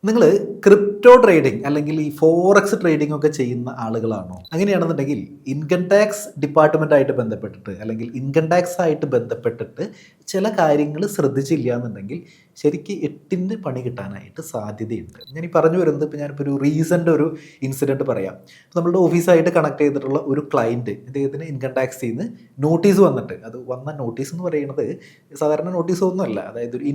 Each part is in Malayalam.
നിങ്ങൾ ക്രിപ്റ്റോ ട്രേഡിംഗ് അല്ലെങ്കിൽ ഈ ഫോറക്സ് ട്രേഡിംഗ് ഒക്കെ ചെയ്യുന്ന ആളുകളാണോ? അങ്ങനെയാണെന്നുണ്ടെങ്കിൽ ഇൻകം ടാക്സ് ഡിപ്പാർട്ട്മെൻറ്റായിട്ട് ബന്ധപ്പെട്ടിട്ട് അല്ലെങ്കിൽ ഇൻകം ടാക്സ് ആയിട്ട് ബന്ധപ്പെട്ടിട്ട് ചില കാര്യങ്ങൾ ശ്രദ്ധിച്ചില്ല എന്നുണ്ടെങ്കിൽ ശരിക്ക് എട്ടിന് പണി കിട്ടാനായിട്ട് സാധ്യതയുണ്ട്. ഞാൻ ഈ പറഞ്ഞു വരുന്നത് ഞാനിപ്പോൾ ഒരു റീസെൻ്റ് ഒരു ഇൻസിഡൻറ്റ് പറയാം. നമ്മളുടെ ഓഫീസായിട്ട് കണക്ട് ചെയ്തിട്ടുള്ള ഒരു ക്ലയൻറ്റ് ഇദ്ദേഹത്തിന് ഇൻകം ടാക്സിൽ നിന്ന് നോട്ടീസ് വന്നിട്ട്, അത് വന്ന നോട്ടീസ് എന്ന് പറയുന്നത് സാധാരണ നോട്ടീസൊന്നുമല്ല. അതായത് ഒരു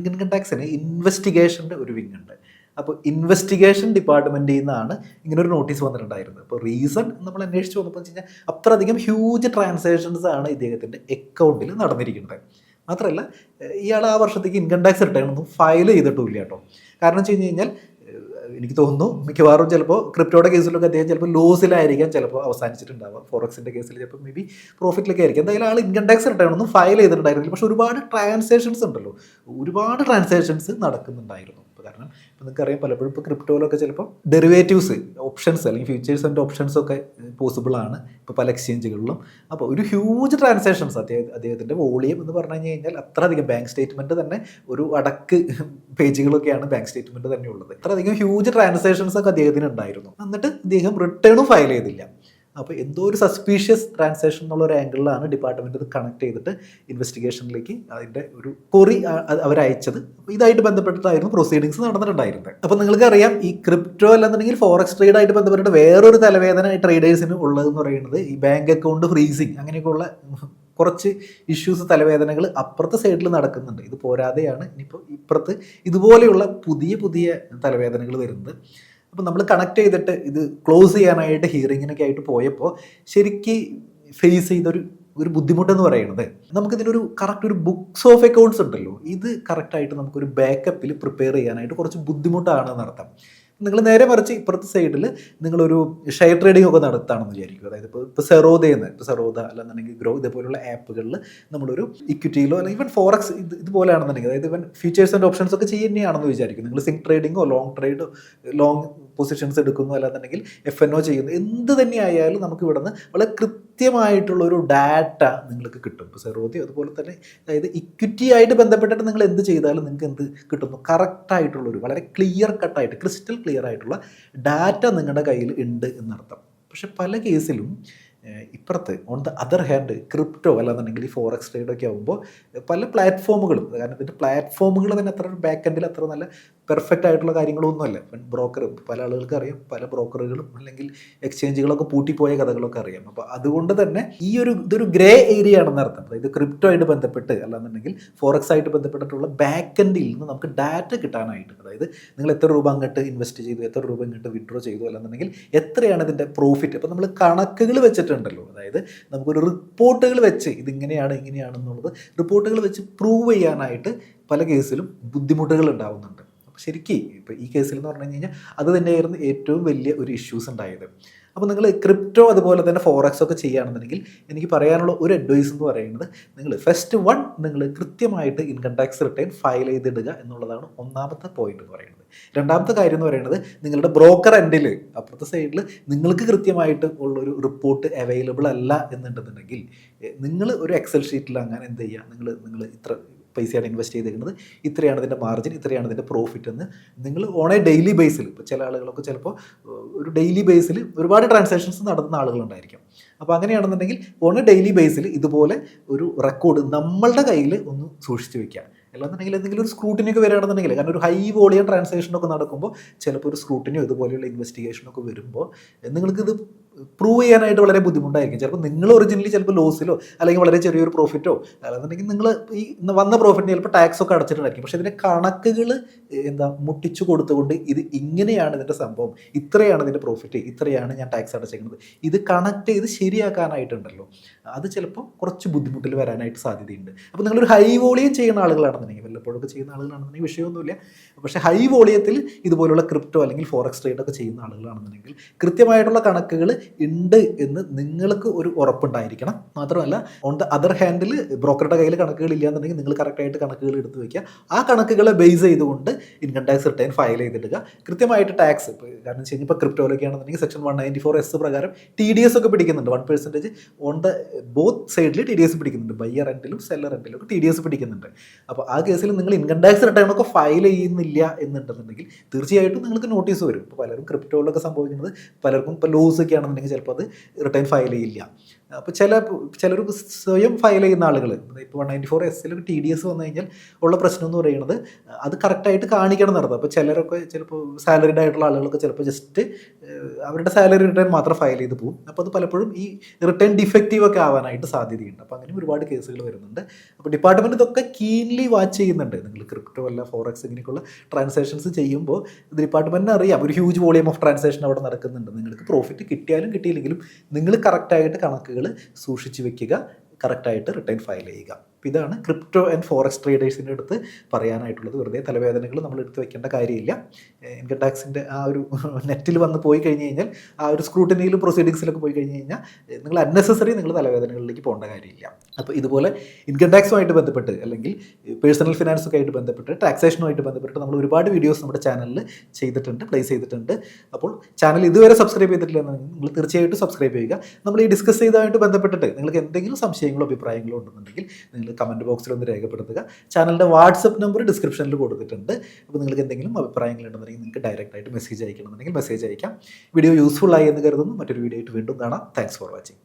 ഇൻകം ടാക്സിന് ഇൻവെസ്റ്റിഗേഷൻ്റെ ഒരു വിങ് ഉണ്ട്. അപ്പോൾ ഇൻവെസ്റ്റിഗേഷൻ ഡിപ്പാർട്ട്മെൻറ്റിൽ നിന്നാണ് ഇങ്ങനൊരു നോട്ടീസ് വന്നിട്ടുണ്ടായിരുന്നത്. അപ്പോൾ റീസൺ നമ്മൾ അന്വേഷിച്ച് വന്നപ്പോൾ വെച്ച് കഴിഞ്ഞാൽ അത്രയധികം ഹ്യൂജ് ട്രാൻസാക്ഷൻസ് ആണ് ഇദ്ദേഹത്തിൻ്റെ അക്കൗണ്ടിൽ നടന്നിരിക്കുന്നത്. മാത്രമല്ല ഇയാൾ ആ വർഷത്തേക്ക് ഇൻകം ടാക്സ് റിട്ടേൺ ഒന്നും ഫയൽ ചെയ്തിട്ടില്ല കേട്ടോ. കാരണം വെച്ച് കഴിഞ്ഞാൽ എനിക്ക് തോന്നുന്നു മിക്കവാറും ചിലപ്പോൾ ക്രിപ്റ്റോയുടെ കേസിലൊക്കെ അദ്ദേഹം ചിലപ്പോൾ ലോസിലായിരിക്കാം ചിലപ്പോൾ അവസാനിച്ചിട്ടുണ്ടാവുക. ഫോറക്സിൻ്റെ കേസിൽ ചിലപ്പോൾ മേ ബി പ്രോഫിറ്റിലൊക്കെ ആയിരിക്കും. എന്തായാലും ആൾ ഇൻകം ടാക്സ് റിട്ടേൺ ഒന്നും ഫയൽ ചെയ്തിട്ടുണ്ടായിരുന്നില്ല. പക്ഷേ ഒരുപാട് ട്രാൻസാക്ഷൻസ് ഉണ്ടല്ലോ, ഒരുപാട് ട്രാൻസാക്ഷൻസ് നടക്കുന്നുണ്ടായിരുന്നു. കാരണം ഇപ്പോൾ നിങ്ങൾക്കറിയാം, പലപ്പോഴും ഇപ്പോൾ ക്രിപ്റ്റോയിലൊക്കെ ചിലപ്പോൾ ഡെറിവേറ്റീവ്സ് ഓപ്ഷൻസ് അല്ലെങ്കിൽ ഫ്യൂച്ചേഴ്സ് ആൻഡ് ഓപ്ഷൻസ് ഒക്കെ പോസിബിൾ ആണ് ഇപ്പോൾ പല എക്സ്ചേഞ്ചുകളിലും. അപ്പോൾ ഒരു ഹ്യൂജ് ട്രാൻസാക്ഷൻസ് അദ്ദേഹത്തിൻ്റെ വോളിയം എന്ന് പറഞ്ഞു കഴിഞ്ഞാൽ അത്ര അധികം ബാങ്ക് സ്റ്റേറ്റ്മെൻറ്റ് തന്നെ ഒരു അടക്ക് പേജുകളൊക്കെയാണ് ബാങ്ക് സ്റ്റേറ്റ്മെൻറ്റ് തന്നെ ഉള്ളത്. അത്ര അധികം ഹ്യൂജ് ട്രാൻസാക്ഷൻസ് ഒക്കെ അദ്ദേഹത്തിന് ഉണ്ടായിരുന്നു. എന്നിട്ട് അദ്ദേഹം റിട്ടേണും ഫയൽ ചെയ്തില്ല. അപ്പോൾ എന്തോ ഒരു സസ്പീഷ്യസ് ട്രാൻസാക്ഷൻ എന്നുള്ള ഒരു ആംഗിളിലാണ് ഡിപ്പാർട്ട്മെൻറ്റ് ഇത് കണക്ട് ചെയ്തിട്ട് ഇൻവെസ്റ്റിഗേഷനിലേക്ക് അതിൻ്റെ ഒരു കൊറി അവരയച്ചത്. അപ്പോൾ ഇതായിട്ട് ബന്ധപ്പെട്ടിട്ടായിരുന്നു പ്രൊസീഡിങ്സ് നടന്നിട്ടുണ്ടായിരുന്നത്. അപ്പോൾ നിങ്ങൾക്കറിയാം, ഈ ക്രിപ്റ്റോ അല്ലെന്നുണ്ടെങ്കിൽ ഫോറക്സ് ട്രേഡായിട്ട് ബന്ധപ്പെട്ടിട്ട് വേറൊരു തലവേദന ട്രേഡേഴ്സിന് ഉള്ളതെന്ന് പറയുന്നത് ഈ ബാങ്ക് അക്കൗണ്ട് ഫ്രീസിങ്, അങ്ങനെയൊക്കെയുള്ള കുറച്ച് ഇഷ്യൂസ്, തലവേദനകൾ അപ്പുറത്തെ സൈഡിൽ നടക്കുന്നുണ്ട്. ഇത് പോരാതെയാണ് ഇനിയിപ്പോൾ ഇപ്പുറത്ത് ഇതുപോലെയുള്ള പുതിയ പുതിയ തലവേദനകൾ വരുന്നത്. അപ്പോൾ നമ്മൾ കണക്ട് ചെയ്തിട്ട് ഇത് ക്ലോസ് ചെയ്യാനായിട്ട് ഹിയറിങ്ങിനൊക്കെ ആയിട്ട് പോയപ്പോൾ ശരിക്ക് ഫേസ് ചെയ്തൊരു ബുദ്ധിമുട്ടെന്ന് പറയുന്നത്, നമുക്കിതിനൊരു കറക്റ്റ് ഒരു ബുക്സ് ഓഫ് അക്കൗണ്ട്സ് ഉണ്ടല്ലോ, ഇത് കറക്റ്റായിട്ട് നമുക്കൊരു ബാക്കപ്പിൽ പ്രിപ്പയർ ചെയ്യാനായിട്ട് കുറച്ച് ബുദ്ധിമുട്ടാണെന്ന് അർത്ഥം. നിങ്ങൾ നേരെ മറിച്ച് ഇപ്പുറത്തെ സൈഡിൽ നിങ്ങളൊരു ഷെയർ ട്രേഡിംഗ് ഒക്കെ നടത്തുകയാണെന്ന് വിചാരിക്കും. അതായത് ഇപ്പോൾ സെറോദ അല്ലെന്നുണ്ടെങ്കിൽ ഗ്രോ ഇതേപോലുള്ള ആപ്പുകളിൽ നമ്മളൊരു ഇക്വിറ്റിയിലോ അല്ലെങ്കിൽ ഇവൻ ഫോറക്സ് ഇതുപോലെയാണെന്നുണ്ടെങ്കിൽ, അതായത് ഇവൻ ഫീച്ചേഴ്സ് ആൻഡ് ഓപ്ഷൻസ് ഒക്കെ ചെയ്യുന്നതാണെന്ന് വിചാരിക്കും. നിങ്ങൾ സിങ്ക് ട്രേഡിങ്ങോ ലോങ് പൊസിഷൻസ് എടുക്കുന്നു, അല്ലാന്നുണ്ടെങ്കിൽ FNO ചെയ്യുന്നു, എന്ത് തന്നെ ആയാലും നമുക്ക് ഇവിടുന്ന് വളരെ കൃത്യമായിട്ടുള്ളൊരു ഡാറ്റ നിങ്ങൾക്ക് കിട്ടും. ഇപ്പോൾ സെറോദി അതുപോലെ തന്നെ, അതായത് ഇക്വിറ്റി ആയിട്ട് ബന്ധപ്പെട്ടിട്ട് നിങ്ങൾ എന്ത് ചെയ്താലും നിങ്ങൾക്ക് എന്ത് കിട്ടുന്നു, കറക്റ്റായിട്ടുള്ളൊരു വളരെ ക്ലിയർ കട്ടായിട്ട് ക്രിസ്റ്റൽ ക്ലിയർ ആയിട്ടുള്ള ഡാറ്റ നിങ്ങളുടെ കയ്യിൽ ഉണ്ട് എന്നർത്ഥം. പക്ഷെ പല കേസിലും ഇപ്പുറത്ത് on the other hand crypto അല്ലാന്നുണ്ടെങ്കിൽ ഈ ഫോറക്സ് ട്രേഡൊക്കെ ആകുമ്പോൾ പല പ്ലാറ്റ്ഫോമുകളും, കാരണം ഇതിൻ്റെ പ്ലാറ്റ്ഫോമുകൾ തന്നെ അത്ര ബാക്ക് എൻഡിൽ അത്ര നല്ല പെർഫെക്റ്റ് ആയിട്ടുള്ള കാര്യങ്ങളൊന്നുമല്ല. ബ്രോക്കർ, പല ആളുകൾക്ക് അറിയാം, പല ബ്രോക്കറുകളും അല്ലെങ്കിൽ എക്സ്ചേഞ്ചുകളൊക്കെ പൂട്ടിപ്പോയ കഥകളൊക്കെ അറിയാം. അപ്പോൾ അതുകൊണ്ട് തന്നെ ഇതൊരു ഗ്രേ ഏരിയ ആണെന്ന് അർത്ഥം. അതായത് ക്രിപ്റ്റോ ആയിട്ട് ബന്ധപ്പെട്ട് അല്ലാന്നുണ്ടെങ്കിൽ ഫോറക്സ് ആയിട്ട് ബന്ധപ്പെട്ടിട്ടുള്ള ബാക്ക് എൻഡിൽ നിന്ന് നമുക്ക് ഡാറ്റ കിട്ടാനായിട്ട്, അതായത് നിങ്ങൾ എത്ര രൂപ അങ്ങോട്ട് ഇൻവെസ്റ്റ് ചെയ്തു, എത്ര രൂപ ഇങ്ങോട്ട് വിഡ്രോ ചെയ്തു, അല്ലാന്നുണ്ടെങ്കിൽ എത്രയാണ് ഇതിൻ്റെ പ്രോഫിറ്റ്. അപ്പോൾ നമ്മൾ കണക്കുകൾ വെച്ചിട്ടുണ്ടല്ലോ, അതായത് നമുക്കൊരു റിപ്പോർട്ടുകൾ വെച്ച് ഇങ്ങനെയാണെന്നുള്ളത് റിപ്പോർട്ടുകൾ വെച്ച് പ്രൂവ് ചെയ്യാനായിട്ട് പല കേസിലും ബുദ്ധിമുട്ടുകൾ ഉണ്ടാവുന്നുണ്ട്. അപ്പോൾ ശരിക്കും ഇപ്പോൾ ഈ കേസിൽ എന്ന് പറഞ്ഞു കഴിഞ്ഞാൽ അത് തന്നെയായിരുന്നു ഏറ്റവും വലിയ ഒരു ഇഷ്യൂസ് ഉണ്ടായത്. അപ്പോൾ നിങ്ങൾ ക്രിപ്റ്റോ അതുപോലെ തന്നെ ഫോറക്സ് ഒക്കെ ചെയ്യുകയാണെന്നുണ്ടെങ്കിൽ എനിക്ക് പറയാനുള്ള ഒരു അഡ്വൈസ് എന്ന് പറയുന്നത്, നിങ്ങൾ കൃത്യമായിട്ട് ഇൻകം ടാക്സ് റിട്ടേൺ ഫയൽ ചെയ്തിടുക എന്നുള്ളതാണ് ഒന്നാമത്തെ പോയിന്റ് എന്ന് പറയുന്നത്. രണ്ടാമത്തെ കാര്യം എന്ന് പറയുന്നത്, നിങ്ങളുടെ ബ്രോക്കർ എൻഡിൽ അപ്പുറത്തെ സൈഡിൽ നിങ്ങൾക്ക് കൃത്യമായിട്ട് ഉള്ളൊരു റിപ്പോർട്ട് അവൈലബിൾ അല്ല എന്നുണ്ടെന്നുണ്ടെങ്കിൽ നിങ്ങൾ ഒരു എക്സൽ ഷീറ്റിൽ അങ്ങനെ എന്ത് ചെയ്യുക, നിങ്ങൾ ഇത്ര പൈസയാണ് ഇൻവെസ്റ്റ് ചെയ്തിരിക്കുന്നത്, ഇത്രയാണ് ഇതിൻ്റെ മാർജിൻ, ഇത്രയാണ് ഇതിൻ്റെ പ്രോഫിറ്റ് എന്ന് നിങ്ങൾ ഓൺ എ ഡെയിലി ബേസിൽ, ഇപ്പോൾ ചില ആളുകളൊക്കെ ചിലപ്പോൾ ഒരു ഡെയിലി ബേസിൽ ഒരുപാട് ട്രാൻസാക്ഷൻസ് നടത്തുന്ന ആളുകളുണ്ടായിരിക്കും. അപ്പോൾ അങ്ങനെയാണെന്നുണ്ടെങ്കിൽ ഓൺ എ ഡെയിലി ബേസിൽ ഇതുപോലെ ഒരു റെക്കോർഡ് നമ്മളുടെ കയ്യിൽ ഒന്ന് സൂക്ഷിച്ച് വയ്ക്കുക. അല്ലാന്നുണ്ടെങ്കിൽ എന്തെങ്കിലും ഒരു സ്ക്രൂട്ടിനിയൊക്കെ വരികയാണെന്നുണ്ടെങ്കിൽ, കാരണം ഒരു ഹൈ വോളിയം ട്രാൻസാക്ഷനൊക്കെ നടക്കുമ്പോൾ ചിലപ്പോൾ ഒരു സ്ക്രൂട്ടിനിയോ ഇതുപോലെയുള്ള ഇൻവെസ്റ്റിഗേഷനൊക്കെ വരുമ്പോൾ നിങ്ങൾക്കിത് പ്രൂവ് ചെയ്യാനായിട്ട് വളരെ ബുദ്ധിമുട്ടായിരിക്കും. ചിലപ്പോൾ നിങ്ങൾ ഒറിജിനലി ചിലപ്പോൾ ലോസിലോ അല്ലെങ്കിൽ വളരെ ചെറിയൊരു പ്രോഫിറ്റോ, അല്ലാന്നുണ്ടെങ്കിൽ നിങ്ങൾ ഈ വന്ന പ്രോഫിറ്റിന് ചിലപ്പോൾ ടാക്സ് ഒക്കെ അടച്ചിട്ടുണ്ടായിരിക്കും. പക്ഷേ ഇതിൻ്റെ കണക്കുകൾ മുട്ടിച്ചു കൊടുത്തുകൊണ്ട് ഇത് ഇങ്ങനെയാണ് ഇതിൻ്റെ സംഭവം, ഇത്രയാണ് ഇതിൻ്റെ പ്രോഫിറ്റ്, ഇത്രയാണ് ഞാൻ ടാക്സ് അടച്ചിരിക്കുന്നത്, ഇത് കണക്ട് ചെയ്ത് ശരിയാക്കാനായിട്ടുണ്ടല്ലോ, അത് ചിലപ്പോൾ കുറച്ച് ബുദ്ധിമുട്ടിൽ വരാനായിട്ട് സാധ്യതയുണ്ട്. അപ്പോൾ നിങ്ങളൊരു ഹൈ വോളിയം ചെയ്യുന്ന ആളുകളാണെന്നുണ്ടെങ്കിൽ, വല്ലപ്പോഴൊക്കെ ചെയ്യുന്ന ആളുകളാണെന്നുണ്ടെങ്കിൽ വിഷയമൊന്നുമില്ല. പക്ഷേ ഹൈ വോളിയത്തിൽ ഇതുപോലുള്ള ക്രിപ്റ്റോ അല്ലെങ്കിൽ ഫോറക്സ് ട്രേഡൊക്കെ ചെയ്യുന്ന ആളുകളാണെന്നുണ്ടെങ്കിൽ കൃത്യമായിട്ടുള്ള കണക്കുകൾ ഉണ്ട് എന്ന് നിങ്ങൾക്ക് ഒരു ഉറപ്പുണ്ടായിരിക്കണം. മാത്രമല്ല ഓൺ ദ അതർ ഹാൻഡിൽ ബ്രോക്കറുടെ കയ്യിൽ കണക്കുകൾ ഇല്ലാന്നുണ്ടെങ്കിൽ നിങ്ങൾ കറക്റ്റായിട്ട് കണക്കുകൾ എടുത്ത് വയ്ക്കുക. ആ കണക്കുകളെ ബേസ് ചെയ്തുകൊണ്ട് ഇൻകം ടാക്സ് റിട്ടേൺ ഫയൽ ചെയ്തിടുക. കൃത്യമായിട്ട് ടാക്സ് കാരണം വെച്ച് കഴിഞ്ഞാൽ ഇപ്പോൾ ക്രിപ്റ്റോയിലൊക്കെ ആണെന്നുണ്ടെങ്കിൽ സെക്ഷൻ 194(s) പ്രകാരം TDS ഒക്കെ പിടിക്കുന്നുണ്ട്. 1% ഓൺ ദ ബോത്ത് സൈഡിൽ TDS പിടിക്കുന്നുണ്ട്. ബയ്യർ എൻഡിലും സെല്ലർ എൻഡിലും ഒക്കെ TDS പിടിക്കുന്നുണ്ട്. അപ്പോൾ ആ കേസിൽ നിങ്ങൾ ഇൻകം ടാക്സ് റിട്ടേൺ ഒക്കെ ഫയൽ ചെയ്യുന്നില്ല എന്നുണ്ടെന്നുണ്ടെങ്കിൽ തീർച്ചയായിട്ടും നിങ്ങൾക്ക് നോട്ടീസ് വരും. ഇപ്പോൾ പലരും ക്രിപ്റ്റോയിലൊക്കെ സംഭവിക്കുന്നത് പലർക്കും ഇപ്പോൾ ലോസ് ഒക്കെ ആണെന്നുണ്ടെങ്കിൽ ചിലപ്പോൾ അത് റിട്ടേൺ ഫയൽ ചെയ്യില്ല. അപ്പോൾ ചിലർ സ്വയം ഫയൽ ചെയ്യുന്ന ആളുകൾ ഇപ്പോൾ 194(s) TDS വന്നു കഴിഞ്ഞാൽ ഉള്ള പ്രശ്നം എന്ന് പറയുന്നത് അത് കറക്റ്റായിട്ട് കാണിക്കണം നടത്തുക. അപ്പോൾ ചിലരൊക്കെ ചിലപ്പോൾ സാലറിഡ് ആയിട്ടുള്ള ആളുകളൊക്കെ ചിലപ്പോൾ ജസ്റ്റ് അവരുടെ സാലറി റിട്ടേൺ മാത്രം ഫയൽ ചെയ്ത് പോകും. അപ്പോൾ അത് പലപ്പോഴും ഈ റിട്ടേൺ ഡിഫക്റ്റീവ് ഒക്കെ ആവാനായിട്ട് സാധ്യതയുണ്ട്. അപ്പോൾ അങ്ങനെ ഒരുപാട് കേസുകൾ വരുന്നുണ്ട്. അപ്പോൾ ഡിപ്പാർട്ട്മെൻറ്റ് ഇതൊക്കെ കീൻലി വാച്ച് ചെയ്യുന്നുണ്ട്. നിങ്ങൾ ക്രിപ്റ്റോ അല്ല ഫോറക്സ് ഇങ്ങനെയൊക്കെയുള്ള ട്രാൻസാക്ഷൻസ് ചെയ്യുമ്പോൾ ഡിപ്പാർട്ട്മെൻറ്റിന് അറിയാം ഒരു ഹ്യൂജ് വോളിയം ഓഫ് ട്രാൻസാക്ഷൻ അവിടെ നടക്കുന്നുണ്ട്. നിങ്ങൾക്ക് പ്രോഫിറ്റ് കിട്ടിയാലും കിട്ടിയില്ലെങ്കിലും നിങ്ങൾ കറക്റ്റായിട്ട് കണക്കുകൾ സൂക്ഷിച്ച് വെക്കുക, കറക്റ്റായിട്ട് റിട്ടേൺ ഫയൽ ചെയ്യുക. അപ്പോൾ ഇതാണ് ക്രിപ്റ്റോ ആൻഡ് ഫോറക്സ് ട്രേഡേഴ്സിൻ്റെ അടുത്ത് പറയാനായിട്ടുള്ളത്. വെറുതെ തലവേദനകൾ നമ്മൾ എടുത്ത് വെക്കേണ്ട കാര്യമില്ല. ഇൻകം ടാക്സിൻ്റെ ആ ഒരു നെറ്റിൽ വന്ന് പോയി കഴിഞ്ഞ് കഴിഞ്ഞാൽ ആ ഒരു സ്ക്രൂട്ടിനിയിലും പ്രൊസീഡിങ്സിലൊക്കെ പോയി കഴിഞ്ഞ് കഴിഞ്ഞാൽ നിങ്ങൾ അൺനെസസറി നിങ്ങൾ തലവേദനകളിലേക്ക് പോകേണ്ട കാര്യമില്ല. അപ്പോൾ ഇതുപോലെ ഇൻകം ടാക്സുമായിട്ട് ബന്ധപ്പെട്ട് അല്ലെങ്കിൽ പേഴ്സണൽ ഫിനാൻസൊക്കെ ആയിട്ട് ബന്ധപ്പെട്ട് ടാക്സേഷനുമായിട്ട് ബന്ധപ്പെട്ട് നമ്മൾ ഒരുപാട് വീഡിയോസ് നമ്മുടെ ചാനലിൽ ചെയ്തിട്ടുണ്ട്, പ്ലേസ് ചെയ്തിട്ടുണ്ട്. അപ്പോൾ ചാനൽ ഇതുവരെ സബ്സ്ക്രൈബ് ചെയ്തിട്ടില്ല എന്നുണ്ടെങ്കിൽ നിങ്ങൾ തീർച്ചയായിട്ടും സബ്സ്ക്രൈബ് ചെയ്യുക. നമ്മൾ ഈ ഡിസ്കസ് ചെയ്തതായിട്ട് ബന്ധപ്പെട്ടിട്ട് നിങ്ങൾക്ക് എന്തെങ്കിലും സംശയങ്ങളോ അഭിപ്രായങ്ങളോ ഉണ്ടെന്നുണ്ടെങ്കിൽ നിങ്ങൾ കമൻറ്റ് ബോക്സിൽ ഒന്ന് രേഖപ്പെടുത്തുക. ചാനലിൻ്റെ വാട്സപ്പ് നമ്പർ ഡിസ്ക്രിപ്ഷനിൽ കൊടുത്തിട്ടുണ്ട്. അപ്പോൾ നിങ്ങൾക്ക് എന്തെങ്കിലും അഭിപ്രായങ്ങൾ ഉണ്ടെന്നുണ്ടെങ്കിൽ നിങ്ങൾക്ക് ഡയറക്റ്റായിട്ട് മെസ്സേജ് അയക്കണമെന്നുണ്ടെങ്കിൽ മെസ്സേജ് അയക്കാം. വീഡിയോ യൂസ്ഫുൾ ആയി എന്ന് കരുതുന്നു. മറ്റൊരു വീഡിയോ ആയിട്ട് വീണ്ടും കാണാം. Thanks for watching.